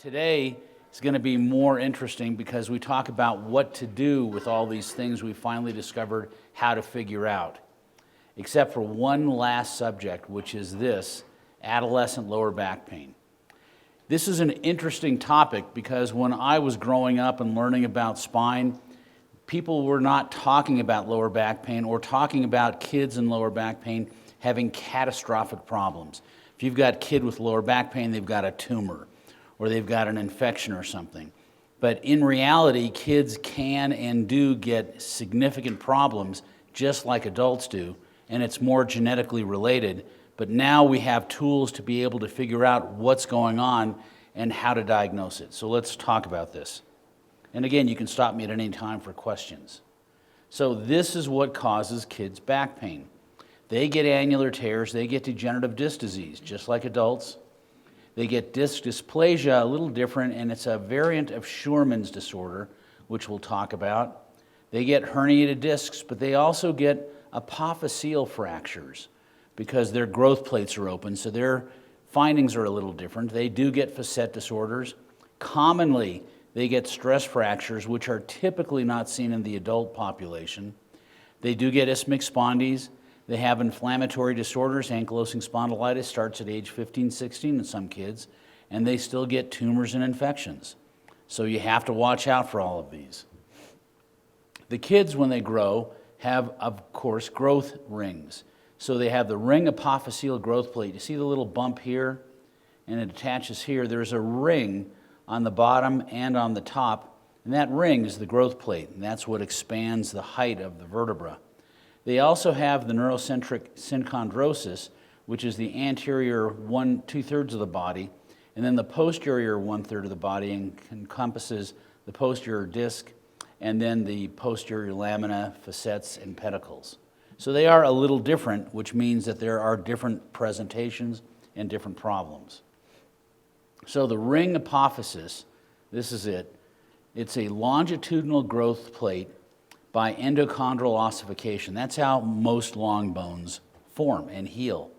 Today is going to be more interesting because we talk about what to do with all these things we finally discovered how to figure out. Except for one last subject, which is this, adolescent lower back pain. This is an interesting topic because when I was growing up and learning about spine, people were not talking about lower back pain or talking about kids in lower back pain having catastrophic problems. If you've got a kid with lower back pain, they've got a tumor or they've got an infection or something. But in reality, kids can and do get significant problems just like adults do, and it's more genetically related. But now we have tools to be able to figure out what's going on and how to diagnose it. So let's talk about this. And again, you can stop me at any time for questions. So this is what causes kids' back pain. They get annular tears, they get degenerative disc disease, just like adults. They get disc dysplasia, a little different, and it's a variant of Scheuermann's disorder, which we'll talk about. They get herniated discs, but they also get apophyseal fractures because their growth plates are open, so their findings are a little different. They do get facet disorders. Commonly, they get stress fractures, which are typically not seen in the adult population. They do get isthmic spondies. They have inflammatory disorders. Ankylosing spondylitis starts at age 15, 16 in some kids, and they still get tumors and infections. So you have to watch out for all of these. The kids, when they grow, have, of course, growth rings. So they have the ring apophyseal growth plate. You see the little bump here, and it attaches here. There's a ring on the bottom and on the top, and that ring is the growth plate, and that's what expands the height of the vertebra. They also have the neurocentric synchondrosis, which is the anterior 2/3 of the body, and then the posterior 1/3 of the body encompasses the posterior disc, and then the posterior lamina, facets, and pedicles. So they are a little different, which means that there are different presentations and different problems. So the ring apophysis, this is it. It's a longitudinal growth plate by endochondral ossification. That's how most long bones form and heal.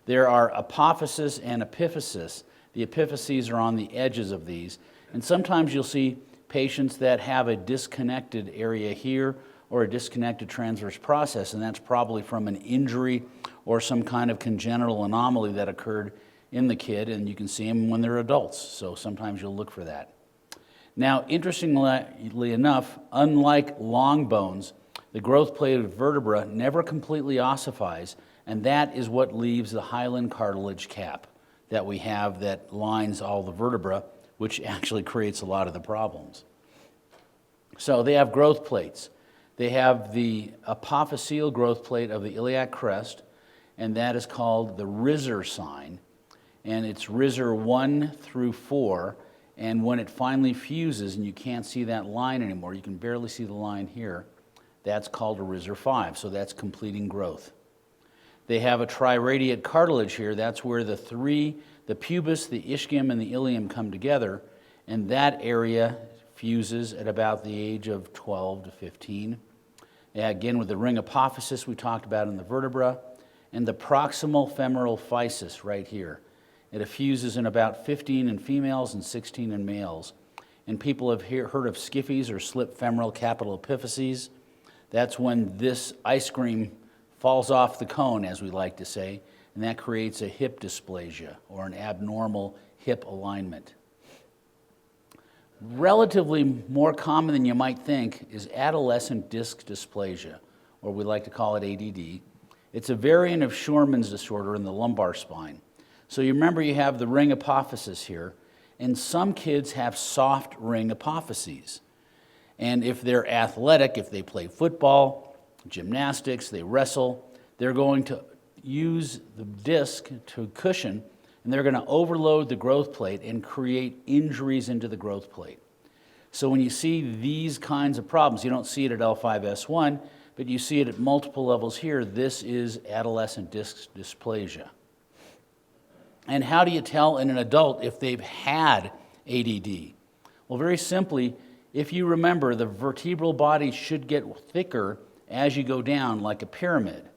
There are apophysis and epiphysis. The epiphyses are on the edges of these. And sometimes you'll see patients that have a disconnected area here or a disconnected transverse process, and that's probably from an injury or some kind of congenital anomaly that occurred in the kid, and you can see them when they're adults. So sometimes you'll look for that. Now, interestingly enough, unlike long bones, the growth plate of vertebra never completely ossifies, and that is what leaves the hyaline cartilage cap that we have that lines all the vertebra, which actually creates a lot of the problems. So they have growth plates. They have the apophyseal growth plate of the iliac crest, and that is called the Risser sign, and it's Risser 1 through 4. And when it finally fuses and you can't see that line anymore, you can barely see the line here, that's called a Risser 5, so that's completing growth. They have a triradiate cartilage here, that's where the pubis, the ischium, and the ilium come together, and that area fuses at about the age of 12 to 15. Again, with the ring apophysis we talked about in the vertebra, and the proximal femoral physis right here. It effuses in about 15 in females and 16 in males. And people have heard of SCFEs or slip femoral capital epiphyses. That's when this ice cream falls off the cone, as we like to say, and that creates a hip dysplasia or an abnormal hip alignment. Relatively more common than you might think is adolescent disc dysplasia, or we like to call it ADD. It's a variant of Scheuermann's disorder in the lumbar spine. So you remember you have the ring apophysis here, and some kids have soft ring apophyses. And if they're athletic, if they play football, gymnastics, they wrestle, they're going to use the disc to cushion, and they're going to overload the growth plate and create injuries into the growth plate. So when you see these kinds of problems, you don't see it at L5S1, but you see it at multiple levels here. This is adolescent disc dysplasia. And how do you tell in an adult if they've had ADD? Well, very simply, if you remember, the vertebral body should get thicker as you go down like a pyramid.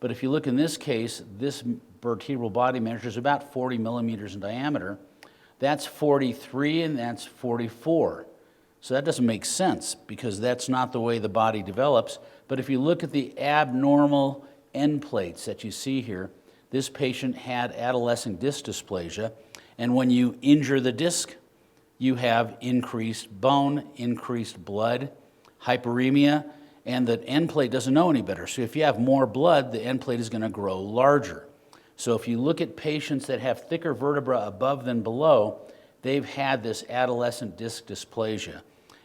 But if you look in this case, this vertebral body measures about 40 millimeters in diameter, That's 43 and that's 44. So that doesn't make sense because that's not the way the body develops. But if you look at the abnormal end plates that you see here, this patient had adolescent disc dysplasia, and when you injure the disc, you have increased bone, increased blood, hyperemia, and the end plate doesn't know any better. So if you have more blood, the end plate is going to grow larger. So if you look at patients that have thicker vertebra above than below, they've had this adolescent disc dysplasia,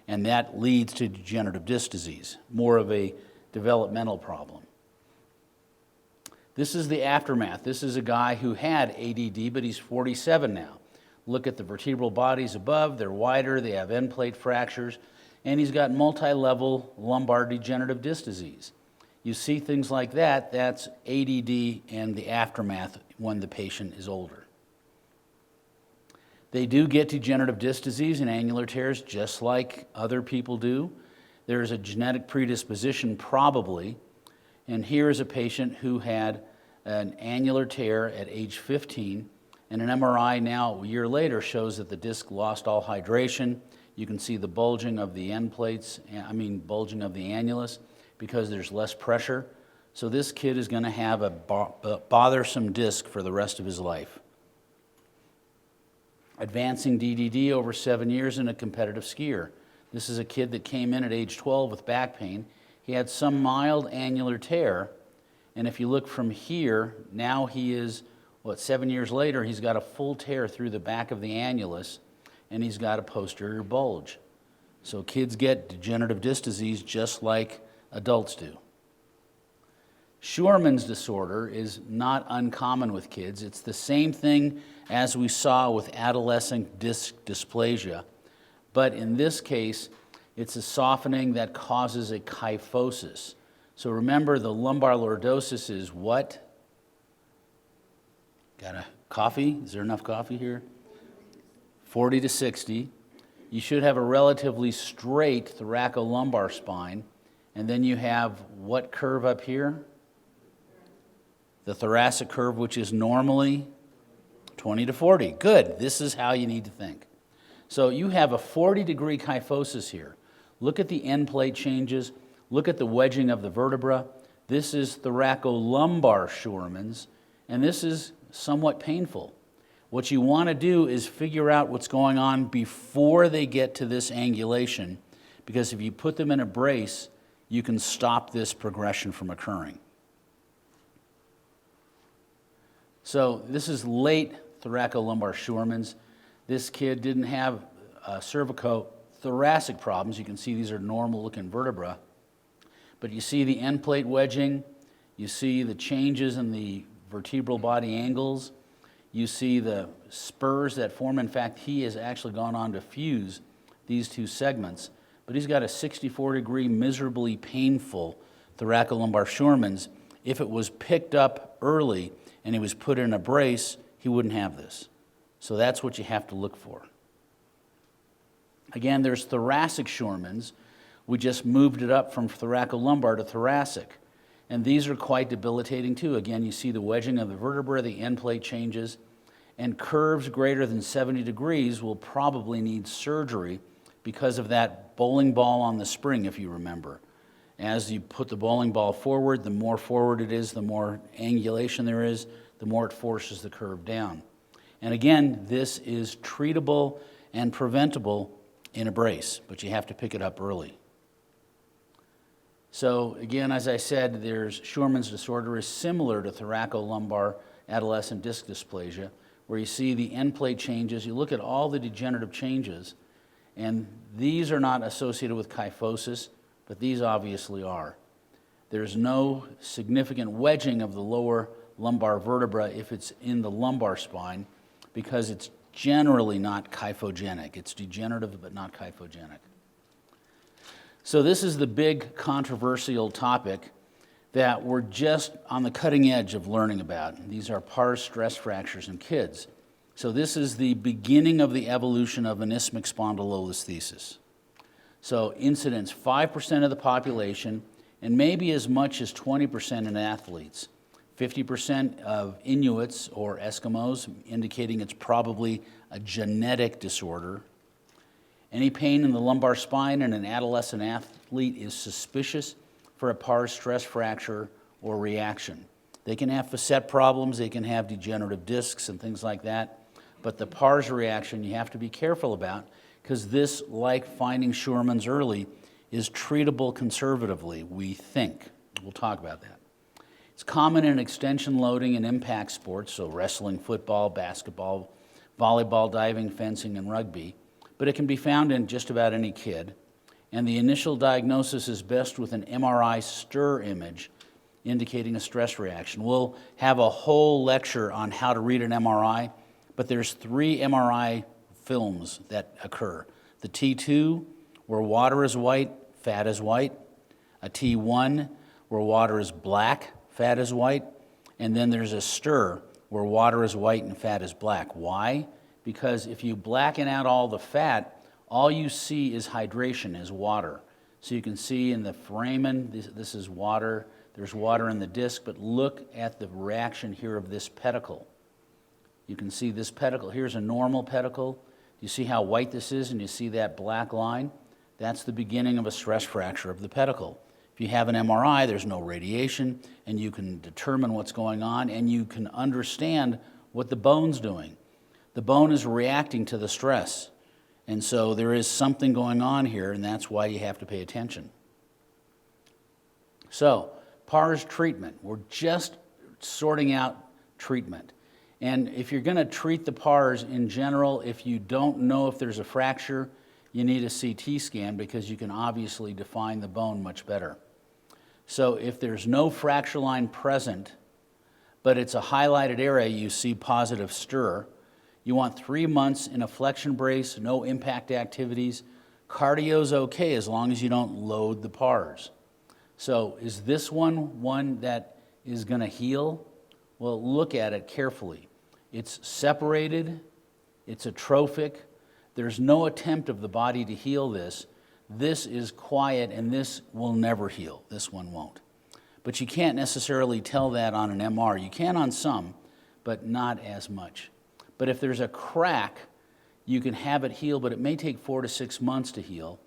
and that leads to degenerative disc disease, more of a developmental problem. This is the aftermath. This is a guy who had ADD, but he's 47 now. Look at the vertebral bodies above. They're wider. They have end plate fractures. And he's got multi-level lumbar degenerative disc disease. You see things like that, that's ADD and the aftermath when the patient is older. They do get degenerative disc disease and annular tears just like other people do. There's a genetic predisposition probably. And here is a patient who had an annular tear at age 15, and an MRI now a year later shows that the disc lost all hydration. You can see the bulging of the end plates, bulging of the annulus because there's less pressure. So this kid is going to have a bothersome disc for the rest of his life. Advancing DDD over 7 years in a competitive skier. This is a kid that came in at age 12 with back pain. He had some mild annular tear, and if you look from here, now he is, 7 years later, he's got a full tear through the back of the annulus, and he's got a posterior bulge. So kids get degenerative disc disease just like adults do. Scheuermann's disorder is not uncommon with kids. It's the same thing as we saw with adolescent disc dysplasia, but in this case, it's a softening that causes a kyphosis. So remember, the lumbar lordosis is what? Got a coffee? Is there enough coffee here? 40 to 60. You should have a relatively straight thoracolumbar spine. And then you have what curve up here? The thoracic curve, which is normally 20 to 40. Good. This is how you need to think. So you have a 40-degree kyphosis here. Look at the end plate changes. Look at the wedging of the vertebra. This is thoracolumbar Scheuermann's, and this is somewhat painful. What you want to do is figure out what's going on before they get to this angulation, because if you put them in a brace, you can stop this progression from occurring. So this is late thoracolumbar Scheuermann's. This kid didn't have cervicothoracic problems. You can see these are normal-looking vertebra. But you see the end plate wedging. You see the changes in the vertebral body angles. You see the spurs that form. In fact, he has actually gone on to fuse these two segments. But he's got a 64-degree, miserably painful thoracolumbar Scheuermann's. If it was picked up early and he was put in a brace, he wouldn't have this. So that's what you have to look for. Again, there's thoracic Scheuermann's. We just moved it up from thoracolumbar to thoracic. And these are quite debilitating too. Again, you see the wedging of the vertebra, the end plate changes, and curves greater than 70 degrees will probably need surgery because of that bowling ball on the spring, if you remember. As you put the bowling ball forward, the more forward it is, the more angulation there is, the more it forces the curve down. And again, this is treatable and preventable in a brace, but you have to pick it up early. So again, as I said, Scheuermann's disorder is similar to thoracolumbar adolescent disc dysplasia, where you see the end plate changes. You look at all the degenerative changes, and these are not associated with kyphosis, but these obviously are. There's no significant wedging of the lower lumbar vertebra if it's in the lumbar spine, because it's generally not kyphogenic. It's degenerative, but not kyphogenic. So this is the big controversial topic that we're just on the cutting edge of learning about. These are pars stress fractures in kids. So this is the beginning of the evolution of an isthmic spondylolisthesis. So incidence, 5% of the population, and maybe as much as 20% in athletes. 50% of Inuits or Eskimos, indicating it's probably a genetic disorder. Any pain in the lumbar spine in an adolescent athlete is suspicious for a pars stress fracture or reaction. They can have facet problems, they can have degenerative discs and things like that, but the pars reaction you have to be careful about, because this, like finding Scheuermann's early, is treatable conservatively, we think. We'll talk about that. It's common in extension loading and impact sports, so wrestling, football, basketball, volleyball, diving, fencing, and rugby, but it can be found in just about any kid. And the initial diagnosis is best with an MRI stir image indicating a stress reaction. We'll have a whole lecture on how to read an MRI, but there's 3 MRI films that occur. The T2, where water is white, fat is white. A T1, where water is black, fat is white. And then there's a stir, where water is white and fat is black. Why? Because if you blacken out all the fat, all you see is hydration, is water. So you can see in the foramen, this is water. There's water in the disc, but look at the reaction here of this pedicle. You can see this pedicle. Here's a normal pedicle. You see how white this is, and you see that black line? That's the beginning of a stress fracture of the pedicle. If you have an MRI, there's no radiation, and you can determine what's going on, and you can understand what the bone's doing. The bone is reacting to the stress, and so there is something going on here, and that's why you have to pay attention. So, pars treatment. We're just sorting out treatment. And if you're going to treat the pars in general, if you don't know if there's a fracture, you need a CT scan because you can obviously define the bone much better. So if there's no fracture line present, but it's a highlighted area, you see positive stir, you want 3 months in a flexion brace, no impact activities. Cardio's okay as long as you don't load the pars. So is this one that is going to heal? Well, look at it carefully. It's separated, it's atrophic. There's no attempt of the body to heal this. This is quiet, and this will never heal. This one won't. But you can't necessarily tell that on an MR. You can on some, but not as much. But if there's a crack, you can have it heal, but it may take 4 to 6 months to heal.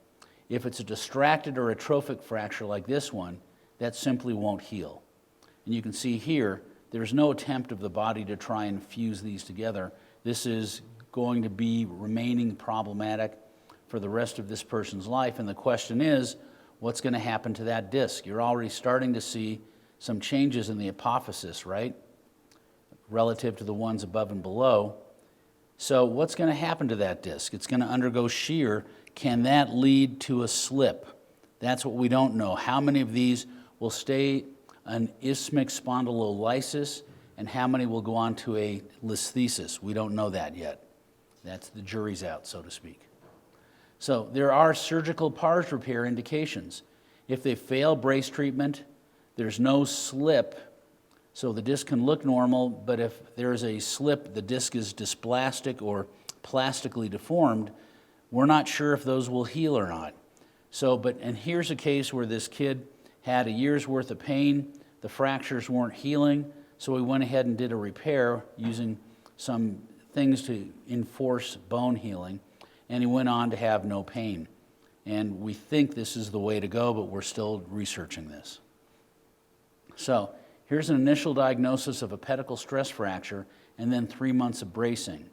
If it's a distracted or atrophic fracture like this one, that simply won't heal. And you can see here, there's no attempt of the body to try and fuse these together. This is going to be remaining problematic for the rest of this person's life. And the question is, what's going to happen to that disc? You're already starting to see some changes in the apophysis, right? Relative to the ones above and below. So what's going to happen to that disc? It's going to undergo shear. Can that lead to a slip? That's what we don't know. How many of these will stay an isthmic spondylolisthesis, and how many will go on to a listhesis? We don't know that yet. That's the jury's out, so to speak. So there are surgical pars repair indications. If they fail brace treatment, there's no slip, so the disc can look normal, but if there's a slip, the disc is dysplastic or plastically deformed, we're not sure if those will heal or not. So, and here's a case where this kid had a year's worth of pain, the fractures weren't healing, so we went ahead and did a repair using some things to enforce bone healing, and he went on to have no pain. And we think this is the way to go, but we're still researching this. So here's an initial diagnosis of a pedicle stress fracture, and then 3 months of bracing.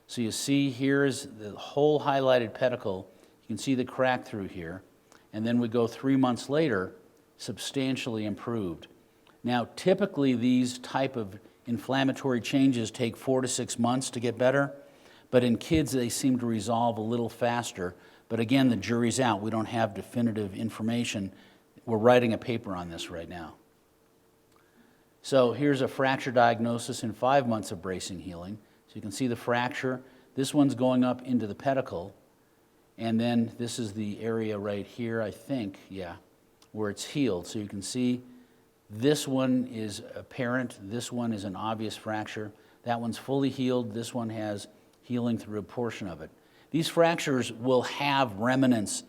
So you see here is the whole highlighted pedicle. You can see the crack through here. And then we go 3 months later, substantially improved. Now, typically these type of inflammatory changes take 4 to 6 months to get better, but in kids they seem to resolve a little faster. But again, the jury's out. We don't have definitive information. We're writing a paper on this right now. So here's a fracture diagnosis in 5 months of bracing healing. So you can see the fracture. This one's going up into the pedicle. And then this is the area right here, I think, yeah, where it's healed. So you can see this one is apparent. This one is an obvious fracture. That one's fully healed. This one has healing through a portion of it. These fractures will have remnants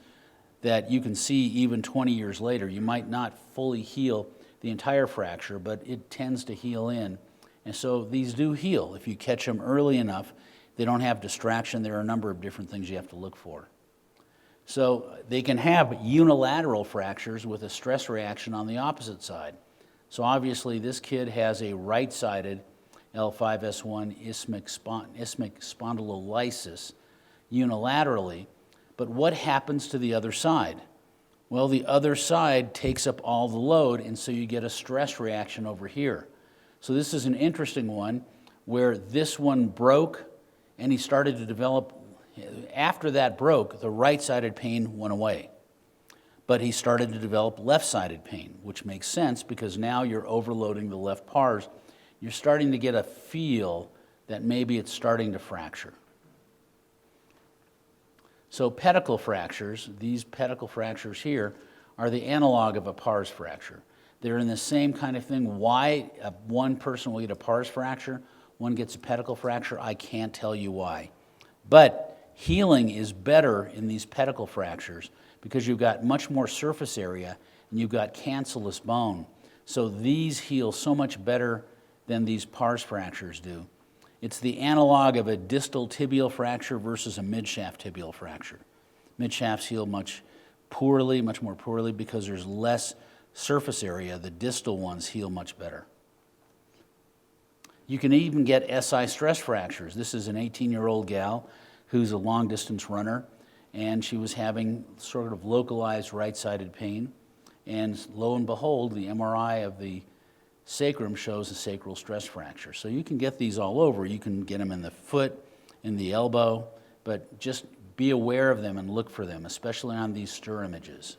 that you can see even 20 years later. You might not fully heal. the entire fracture, but it tends to heal in. And so these do heal. If you catch them early enough, they don't have distraction. There are a number of different things you have to look for. So they can have unilateral fractures with a stress reaction on the opposite side. So obviously this kid has a right-sided L5S1 isthmic spondylolisthesis unilaterally, but what happens to the other side? Well, the other side takes up all the load, and so you get a stress reaction over here. So this is an interesting one where this one broke, and he started to develop. After that broke, the right-sided pain went away. But he started to develop left-sided pain, which makes sense because now you're overloading the left pars. You're starting to get a feel that maybe it's starting to fracture. So pedicle fractures, these pedicle fractures here, are the analog of a pars fracture. They're in the same kind of thing. Why one person will get a pars fracture, one gets a pedicle fracture, I can't tell you why. But healing is better in these pedicle fractures because you've got much more surface area and you've got cancellous bone. So these heal so much better than these pars fractures do. It's the analog of a distal tibial fracture versus a midshaft tibial fracture. Midshafts heal much more poorly because there's less surface area. The distal ones heal much better. You can even get SI stress fractures. This is an 18-year-old gal who's a long-distance runner, and she was having sort of localized right-sided pain. And lo and behold, the MRI of the sacrum shows a sacral stress fracture. So you can get these all over. You can get them in the foot, in the elbow, but just be aware of them and look for them, especially on these stir images.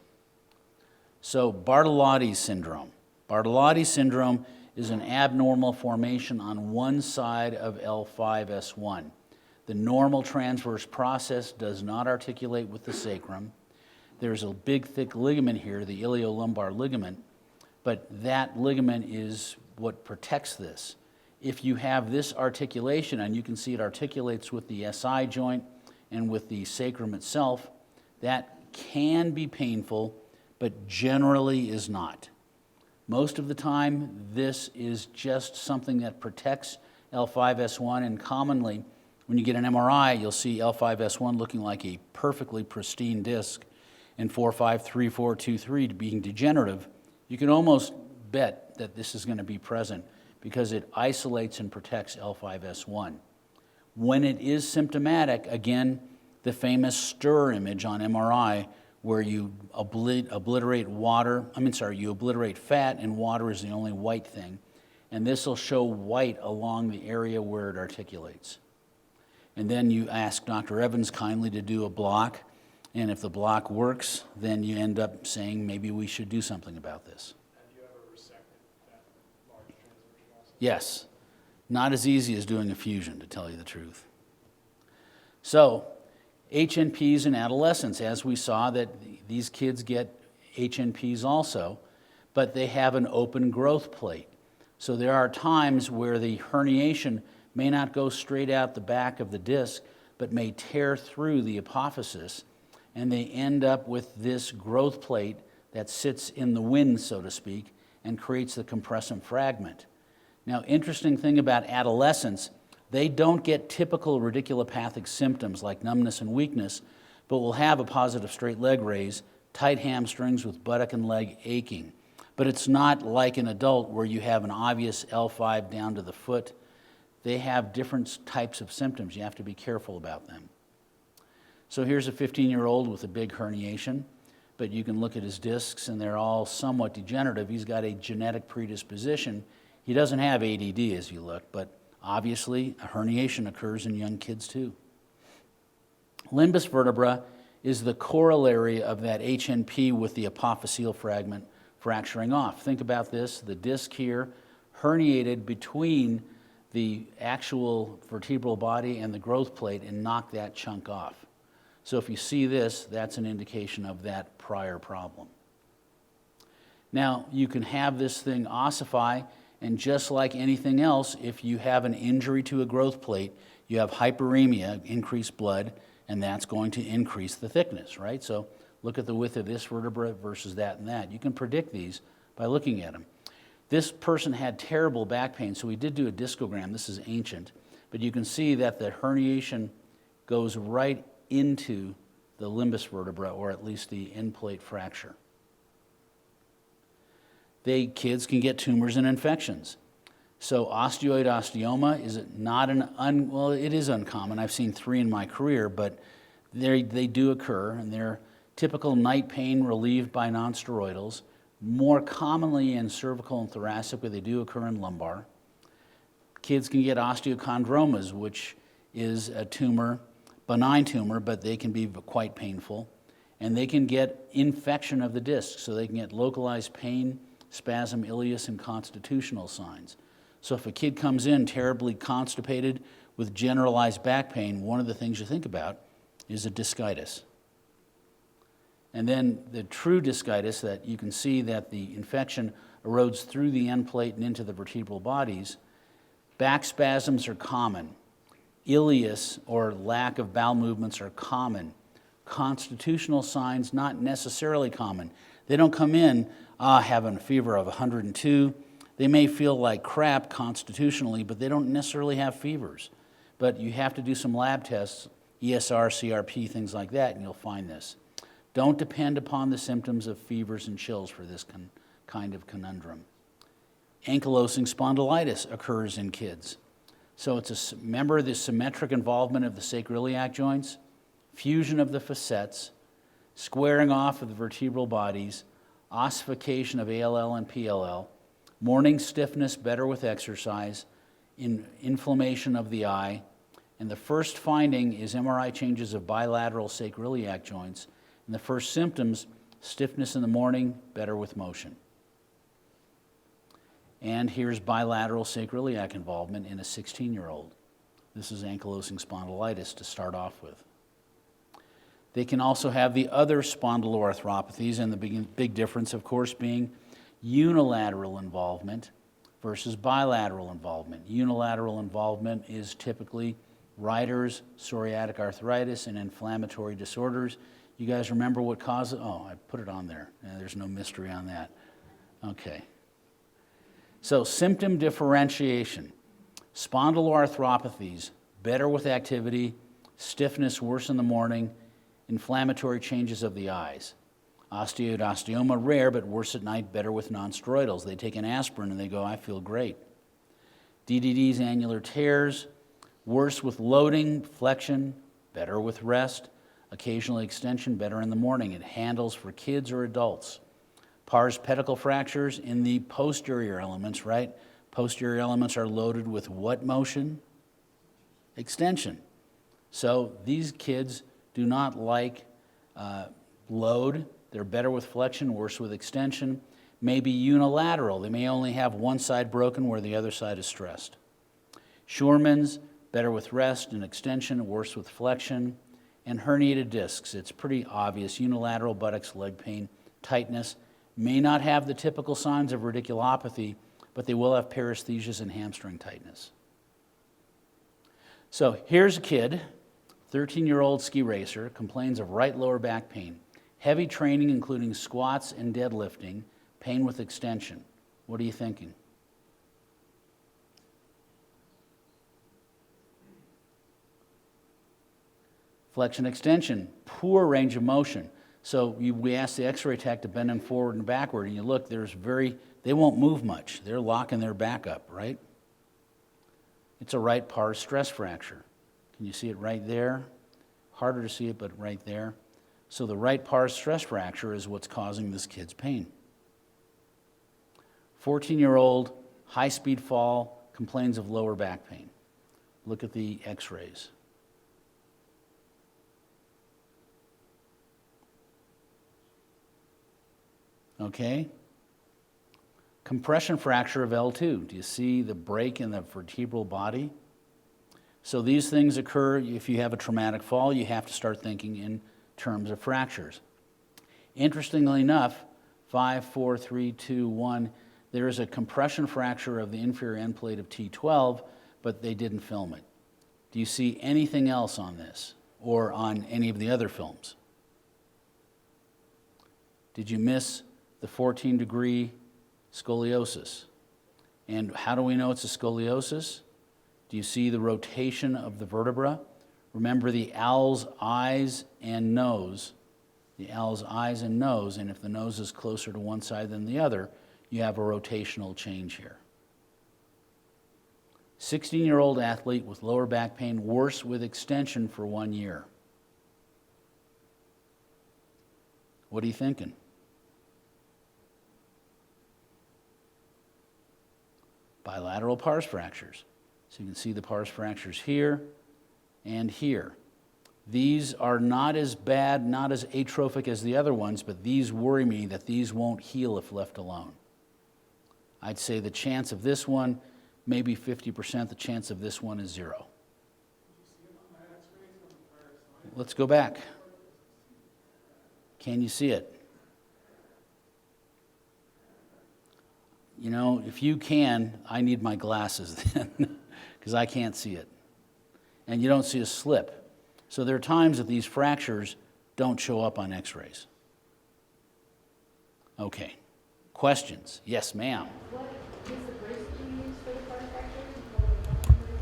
So Bertolotti syndrome. Bertolotti syndrome is an abnormal formation on one side of L5S1. The normal transverse process does not articulate with the sacrum. There's a big, thick ligament here, the iliolumbar ligament, but that ligament is what protects this. If you have this articulation, and you can see it articulates with the SI joint and with the sacrum itself, that can be painful, but generally is not. Most of the time, this is just something that protects L5S1, and commonly, when you get an MRI, you'll see L5S1 looking like a perfectly pristine disc and 4-5-3-4-2-3 being degenerative. You can almost bet that this is going to be present because it isolates and protects L5S1. When it is symptomatic, again, the famous stir image on MRI where you obliterate fat and water is the only white thing. And this will show white along the area where it articulates. And then you ask Dr. Evans kindly to do a block, and if the block works, then you end up saying maybe we should do something about this. Have you ever resected that large transverse process? Yes. Not as easy as doing a fusion, to tell you the truth. So, HNPs in adolescents, as we saw that these kids get HNPs also, but they have an open growth plate. So there are times where the herniation may not go straight out the back of the disc, but may tear through the apophysis, and they end up with this growth plate that sits in the wind, so to speak, and creates the compressum fragment. Now, interesting thing about adolescents, they don't get typical radiculopathic symptoms like numbness and weakness, but will have a positive straight leg raise, tight hamstrings with buttock and leg aching. But it's not like an adult where you have an obvious L5 down to the foot. They have different types of symptoms. You have to be careful about them. So here's a 15-year-old with a big herniation, but you can look at his discs and they're all somewhat degenerative. He's got a genetic predisposition. He doesn't have ADD as you look, but obviously a herniation occurs in young kids too. Limbus vertebra is the corollary of that HNP with the apophyseal fragment fracturing off. Think about this, the disc here herniated between the actual vertebral body and the growth plate and knock that chunk off. So if you see this, that's an indication of that prior problem. Now, you can have this thing ossify, and just like anything else, if you have an injury to a growth plate, you have hyperemia, increased blood, and that's going to increase the thickness, right? So look at the width of this vertebra versus that and that. You can predict these by looking at them. This person had terrible back pain, so we did do a discogram. This is ancient, but you can see that the herniation goes right into the limbus vertebra, or at least the end plate fracture. Kids can get tumors and infections. So osteoid osteoma is not well, it is uncommon. I've seen 3 in my career, but they do occur, and they're typical night pain relieved by nonsteroidals, more commonly in cervical and thoracic, but they do occur in lumbar. Kids can get osteochondromas, which is a tumor, benign tumor, but they can be quite painful. And they can get infection of the disc, so they can get localized pain, spasm, ileus, and constitutional signs. So if a kid comes in terribly constipated with generalized back pain, one of the things you think about is a discitis. And then the true discitis, that you can see that the infection erodes through the end plate and into the vertebral bodies. Back spasms are common. Ileus, or lack of bowel movements, are common. Constitutional signs, not necessarily common. They don't come in having a fever of 102. They may feel like crap constitutionally, but they don't necessarily have fevers. But you have to do some lab tests, ESR, CRP, things like that, and you'll find this. Don't depend upon the symptoms of fevers and chills for this kind of conundrum. Ankylosing spondylitis occurs in kids. So it's remember the symmetric involvement of the sacroiliac joints, fusion of the facets, squaring off of the vertebral bodies, ossification of ALL and PLL, morning stiffness better with exercise, inflammation of the eye, and the first finding is MRI changes of bilateral sacroiliac joints. And the first symptoms, stiffness in the morning, better with motion. And here's bilateral sacroiliac involvement in a 16-year-old. This is ankylosing spondylitis to start off with. They can also have the other spondyloarthropathies, and the big difference, of course, being unilateral involvement versus bilateral involvement. Unilateral involvement is typically Reiter's, psoriatic arthritis, and inflammatory disorders. You guys remember what causes? Oh, I put it on there. There's no mystery on that. Okay. So symptom differentiation. Spondyloarthropathies, better with activity, stiffness worse in the morning, inflammatory changes of the eyes. Osteoid osteoma, rare, but worse at night, better with nonsteroidals. They take an aspirin and they go, I feel great. DDDs, annular tears, worse with loading, flexion, better with rest. Occasionally extension, better in the morning. It handles for kids or adults. Pars pedicle fractures in the posterior elements, right? Posterior elements are loaded with what motion? Extension. So these kids do not like load. They're better with flexion, worse with extension. Maybe unilateral. They may only have one side broken where the other side is stressed. Scheuermann's, better with rest and extension, worse with flexion. And herniated discs, it's pretty obvious. Unilateral buttocks, leg pain, tightness. May not have the typical signs of radiculopathy, but they will have paresthesias and hamstring tightness. So here's a kid, 13-year-old ski racer, complains of right lower back pain. Heavy training, including squats and deadlifting, pain with extension. What are you thinking? Flexion extension, poor range of motion. So we ask the x-ray tech to bend them forward and backward, and you look, they won't move much. They're locking their back up, right? It's a right pars stress fracture. Can you see it right there? Harder to see it, but right there. So the right pars stress fracture is what's causing this kid's pain. 14-year-old, high-speed fall, complains of lower back pain. Look at the x-rays. Okay? Compression fracture of L2. Do you see the break in the vertebral body? So these things occur if you have a traumatic fall. You have to start thinking in terms of fractures. Interestingly enough, 5, 4, 3, 2, 1, there is a compression fracture of the inferior end plate of T12, but they didn't film it. Do you see anything else on this or on any of the other films? Did you miss the 14-degree scoliosis? And how do we know it's a scoliosis? Do you see the rotation of the vertebra? Remember the owl's eyes and nose. The owl's eyes and nose, and if the nose is closer to one side than the other, you have a rotational change here. 16-year-old athlete with lower back pain, worse with extension for 1 year. What are you thinking? Bilateral pars fractures. So you can see the pars fractures here and here. These are not as bad, not as atrophic as the other ones, but these worry me that these won't heal if left alone. I'd say the chance of this one, maybe 50%, the chance of this one is 0. Let's go back. Can you see it? You know, if you can, I need my glasses then, because I can't see it. And you don't see a slip. So there are times that these fractures don't show up on x-rays. Okay. Questions? Yes, ma'am. What is the brace that you use for the pars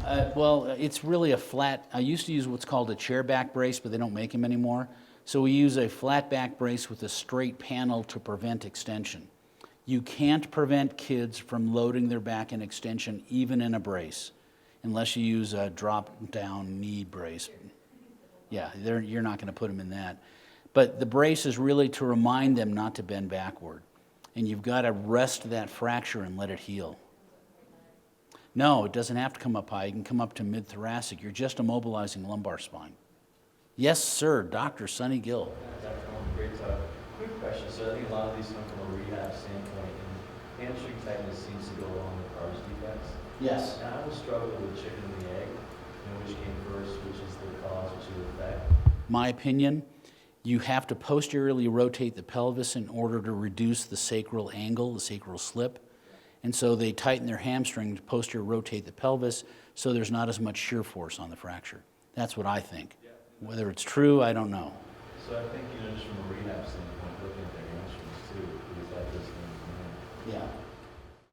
fractures? Well, it's really a flat, I used to use what's called a chair back brace, but they don't make them anymore. So we use a flat back brace with a straight panel to prevent extension. You can't prevent kids from loading their back in extension even in a brace, unless you use a drop-down knee brace. Yeah, you're not going to put them in that. But the brace is really to remind them not to bend backward. And you've got to rest that fracture and let it heal. No, it doesn't have to come up high. It can come up to mid-thoracic. You're just immobilizing lumbar spine. Yes, sir, Dr. Sonny Gill. Great talk. Quick question. So I think a lot of these come from a rehab standpoint, and hamstring tightness seems to go along with pars defects. Yes. And I always struggle with chicken and the egg, which came first, which is the cause, which is the effect. My opinion, you have to posteriorly rotate the pelvis in order to reduce the sacral angle, the sacral slip. And so they tighten their hamstring to posterior rotate the pelvis so there's not as much shear force on the fracture. That's what I think. Whether it's true, I don't know. So I think, just from a rehab standpoint, looking at their hamstrings too, because that does things. Yeah.